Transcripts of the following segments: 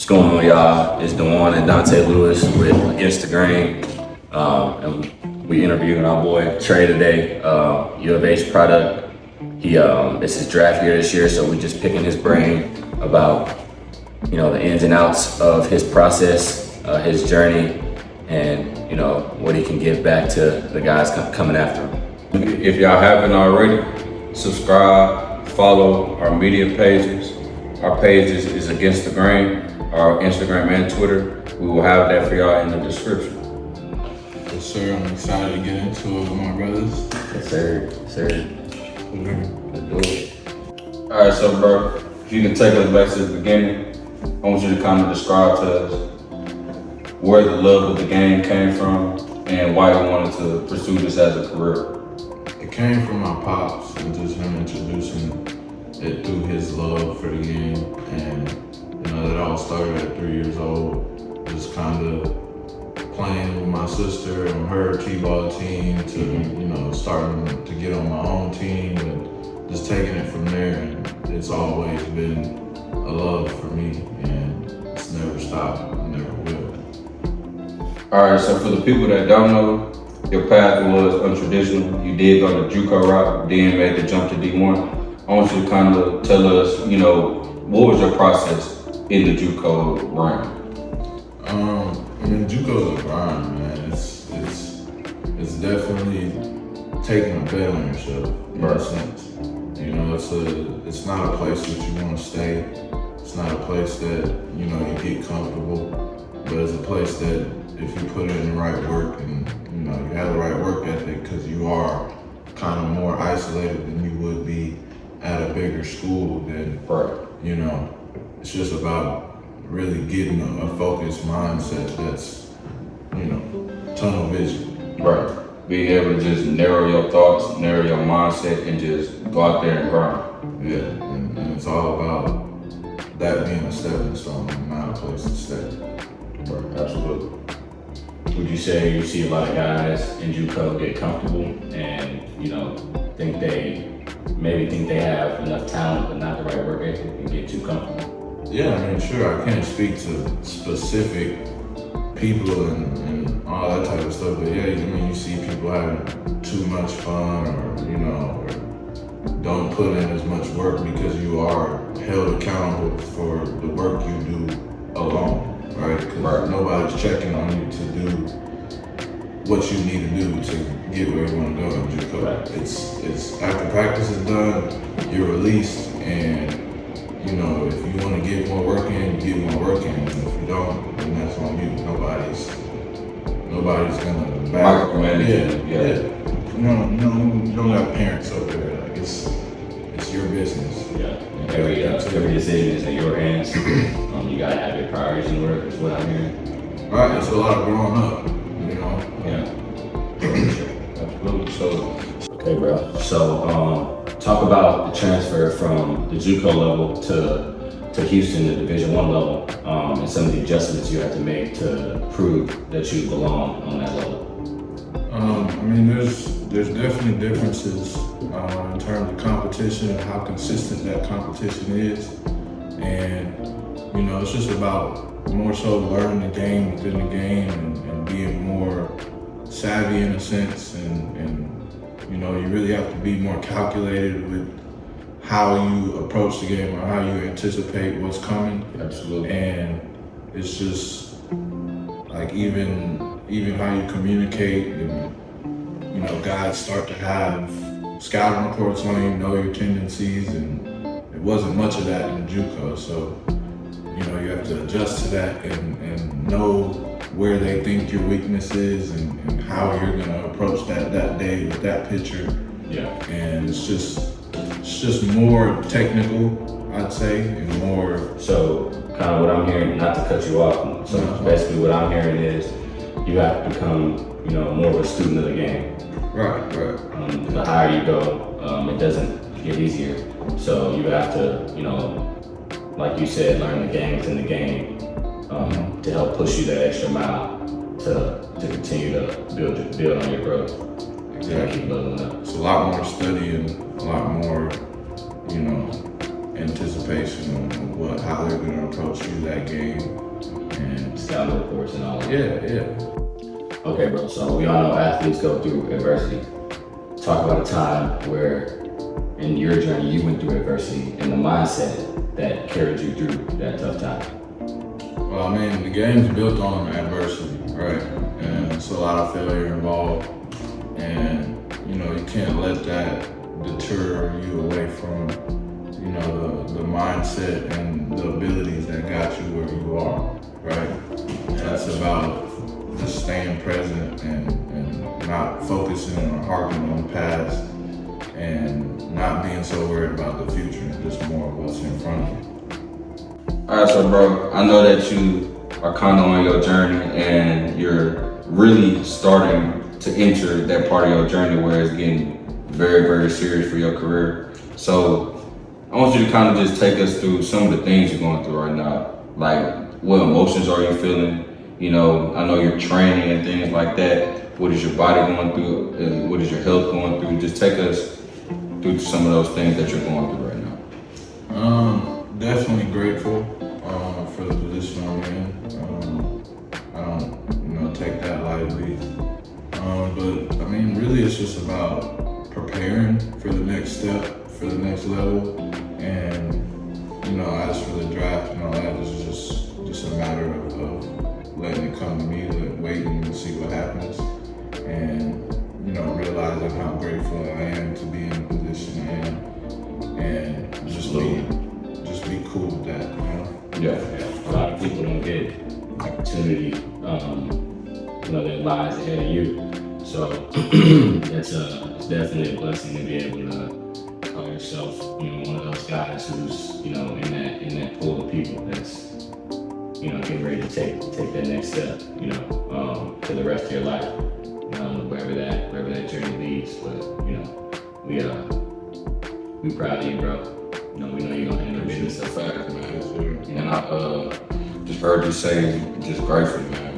going on, y'all? It's Dewan and Dante Lewis with Against the Grain. And we interviewing our boy Tre today, U of H product. It's his draft year this year, so we just picking his brain about, you know, the ins and outs of his process, his journey, and, you know, what he can give back to the guys coming after him. If y'all haven't already, subscribe, follow our media pages. Our pages is Against the Grain, our Instagram and Twitter. We will have that for y'all in the description. Yes, sir. I'm excited to get into it with my brothers. Yes, sir. Yes, sir. Let's do it. All right, so bro, if you can take us back to the beginning, I want you to kind of describe to us where the love of the game came from and why you wanted to pursue this as a career. It came from my pops and just him introducing it through his love for the game. And, you know, that all started at 3 years old, just kind of playing with my sister on her t-ball team to, you know, starting to get on my own team and just taking it from there. And it's always been a love for me, and it's never stopped, never will. All right, so for the people that don't know, your path was untraditional. You did go the JUCO route, then made the jump to D1. I want you to kind of tell us, you know, what was your process in the JUCO realm? I mean, JUCO's a grind, man. It's definitely taking a bet on yourself in a sense. You know, it's not a place that you want to stay. It's not a place that, you know, you get comfortable, but it's a place that if you put in the right work and, you know, you have the right work ethic, because you are kind of more isolated than you would be at a bigger school, then, you know, it's just about really getting a focused mindset that's, you know, tunnel vision. Right. Being able to just narrow your thoughts, narrow your mindset, and just go out there and grind. Yeah, and it's all about that being a stepping stone, not a place to stay. Right. Absolutely. Would you say you see a lot of guys in JUCO get comfortable and, you know, think they have enough talent but not the right work ethic and get too comfortable? Yeah, I mean, sure, I can't speak to specific people and all that type of stuff, but yeah, I mean, you see people having too much fun or, you know, or don't put in as much work because you are held accountable for the work you do alone, right? Because nobody's checking on you to do what you need to do to get where you want to go in JUCO. Right. It's after practice is done, you're released, and you know, if you want to get more work in, you get more work in. And if you don't, then that's on you. Nobody's gonna micromanage. Yeah. You don't have parents over there. Like it's your business. Yeah. Every decision is in your hands. You gotta have your priorities in order. Is what I'm hearing. Right. It's a lot of growing up. You know. Yeah. Absolutely. So, okay, bro. So, talk about the transfer from the JUCO level to Houston, the Division I level, and some of the adjustments you have to make to prove that you belong on that level. I mean, there's definitely differences in terms of competition and how consistent that competition is, and you know, it's just about more so learning the game within the game and being more savvy in a sense, and you know, you really have to be more calculated with how you approach the game or how you anticipate what's coming. Absolutely. And it's just like even how you communicate, and you know, guys start to have scouting reports on you, know your tendencies, and it wasn't much of that in JUCO. So, you know, you have to adjust to that and know where they think your weakness is and how you're gonna approach that day with that pitcher. Yeah. And it's just more technical, I'd say, and more. So kind of what I'm hearing, not to cut you off, so basically what I'm hearing is you have to become, you know, more of a student of the game. Right. The higher you go, it doesn't get easier. So you have to, you know, like you said, learn the game within the game to help push you that extra mile to continue to build on your growth. Exactly. Keep leveling up. It's a lot more study and a lot more, you know, anticipation on how they're going to approach you through that game. And Scout reports and all that. yeah. Okay, bro. So we all know athletes go through adversity. Talk about a time where in your journey you went through adversity and the mindset that carried you through that tough time. Well, I mean, the game's built on adversity, right? And it's a lot of failure involved. And, you know, you can't let that deter you away from, you know, the mindset and the abilities that got you where you are, right? That's about just staying present and not focusing or harping on the past and not being so worried about the future, just more of what's in front of you. All right, so bro, I know that you are kind of on your journey and you're really starting to enter that part of your journey where it's getting very, very serious for your career. So I want you to kind of just take us through some of the things you're going through right now. Like, what emotions are you feeling? You know, I know you're training and things like that. What is your body going through? What is your health going through? Just take us through some of those things that you're going through right now. Definitely grateful for the position I'm in. I don't, you know, take that lightly. But I mean, really, it's just about preparing for the next step, for the next level, and you know, as for the draft and all that, it's just a matter of letting it come to me, waiting to see what happens, and you know, realizing how grateful I am to be in the position I am, and just be cool with that, you know? Yeah. A lot of people don't get opportunity, you know, that lies ahead of you. So it's definitely a blessing to be able to call yourself, you know, one of those guys who's, you know, in that pool of people that's, you know, getting ready to take that next step, you know, to the rest of your life, wherever that journey leads. But you know, we proud of you, bro. You know, we know you're gonna handle business so fast, man. And I just heard you say just grateful, man.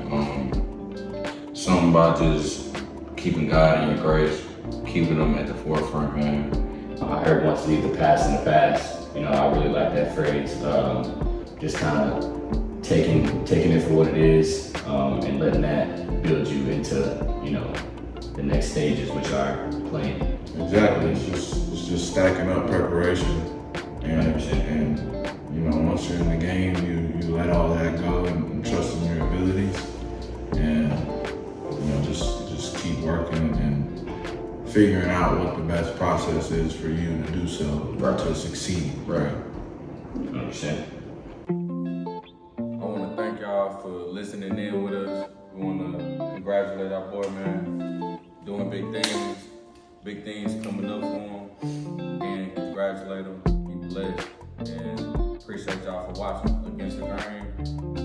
Something about just keeping God in your grace, keeping them at the forefront, man. I heard once leave the past in the past. You know, I really like that phrase. Just kind of taking it for what it is, and letting that build you into, you know, the next stages, which are playing. Exactly. It's just stacking up preparation, and you know, once you're in the game, you let all that go and trust in your abilities, and you know, just keep working and figuring out what the best process is for you to do so, right, to succeed. Right. 100%. I want to thank y'all for listening in with us. We want to congratulate our boy, man. Doing big things coming up for him. And congratulate him. Be blessed. And appreciate y'all for watching Against the Grain.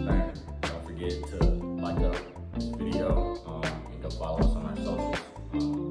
Thank you. Don't forget to like up this video and go follow us on our socials.